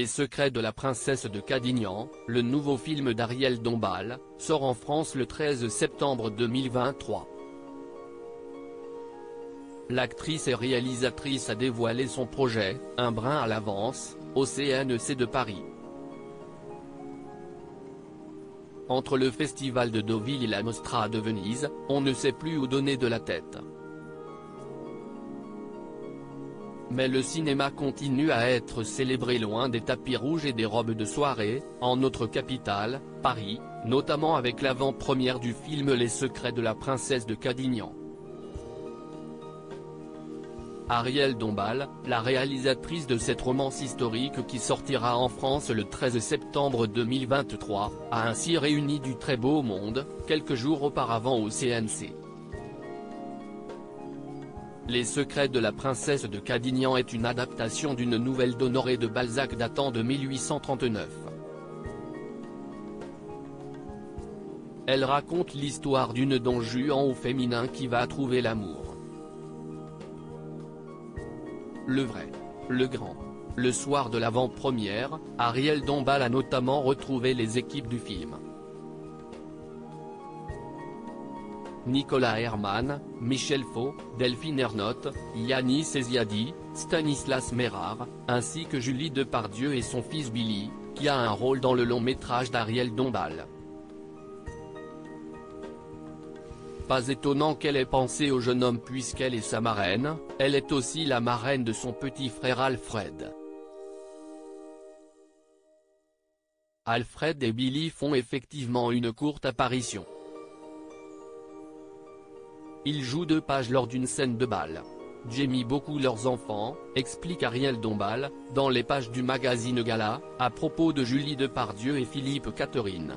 Les secrets de la princesse de Cadignan, le nouveau film d'Ariel Dombal, sort en France le 13 septembre 2023. L'actrice et réalisatrice a dévoilé son projet, un brin à l'avance, au CNC de Paris. Entre le Festival de Deauville et la Mostra de Venise, on ne sait plus où donner de la tête. Mais le cinéma continue à être célébré loin des tapis rouges et des robes de soirée, en notre capitale, Paris, notamment avec l'avant-première du film Les secrets de la princesse de Cadignan. Ariel Dombal, la réalisatrice de cette romance historique qui sortira en France le 13 septembre 2023, a ainsi réuni du très beau monde, quelques jours auparavant au CNC. Les secrets de la princesse de Cadignan est une adaptation d'une nouvelle d'Honoré de Balzac datant de 1839. Elle raconte l'histoire d'une Don Juan au féminin qui va trouver l'amour. Le vrai, le grand. Le soir de l'avant-première, Ariel Dombal a notamment retrouvé les équipes du film. Nicolas Herman, Michel Faux, Delphine Ernotte, Yanis Eziadi, Stanislas Mérard, ainsi que Julie Depardieu et son fils Billy, qui a un rôle dans le long-métrage d'Ariel Dombal. Pas étonnant qu'elle ait pensé au jeune homme puisqu'elle est sa marraine, elle est aussi la marraine de son petit frère Alfred. Alfred et Billy font effectivement une courte apparition. Ils jouent 2 pages lors d'une scène de bal. J'aime beaucoup leurs enfants, explique Ariel Dombal, dans les pages du magazine Gala, à propos de Julie Depardieu et Philippe Catherine.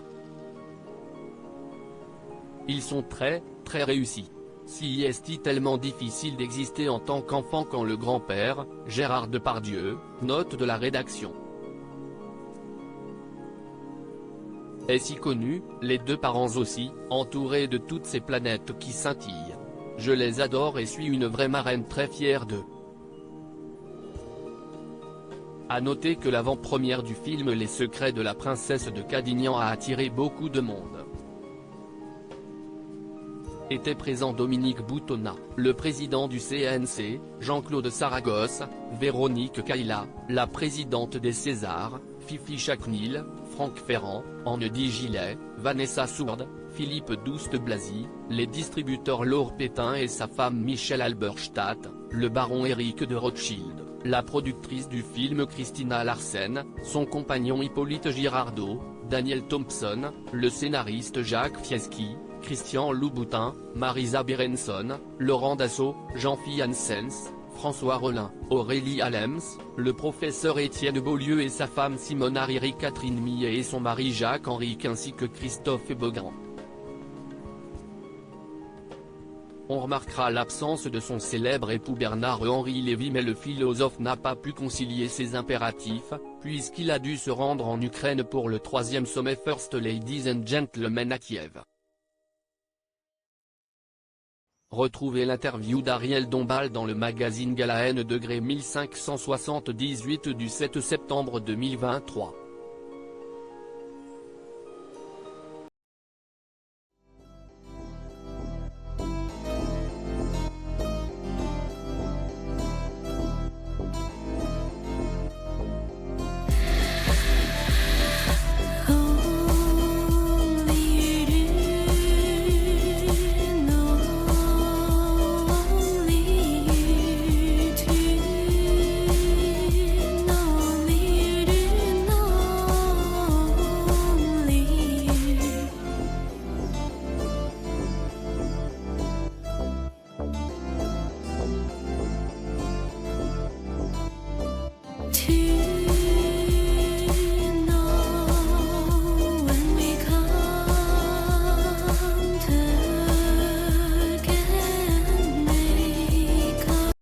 Ils sont très réussis. Si est tellement difficile d'exister en tant qu'enfant quand le grand-père, Gérard Depardieu, note de la rédaction. Est si connu, les 2 parents aussi, entourés de toutes ces planètes qui scintillent. Je les adore et suis une vraie marraine très fière d'eux. À noter que l'avant-première du film Les secrets de la princesse de Cadignan a attiré beaucoup de monde. Était présent Dominique Boutonnat, le président du CNC, Jean-Claude Saragosse, Véronique Caïla, la présidente des Césars, Fifi Chacnil, Franck Ferrand, Anne-Di Gillet, Vanessa Sourde, Philippe Douste-Blazy, les distributeurs Laure Pétain et sa femme Michel Alberstadt, le baron Éric de Rothschild, la productrice du film Christina Larsen, son compagnon Hippolyte Girardot, Daniel Thompson, le scénariste Jacques Fieschi, Christian Louboutin, Marisa Berenson, Laurent Dassault, Jean-Philippe Janssens, François Rollin, Aurélie Alems, le professeur Étienne Beaulieu et sa femme Simone Hariri, Catherine Millet et son mari Jacques Henrique ainsi que Christophe Beaugrand. On remarquera l'absence de son célèbre époux Bernard-Henri Lévy mais le philosophe n'a pas pu concilier ses impératifs, puisqu'il a dû se rendre en Ukraine pour le 3e sommet First Ladies and Gentlemen à Kiev. Retrouvez l'interview d'Ariel Dombal dans le magazine Gala N° 1578 du 7 septembre 2023.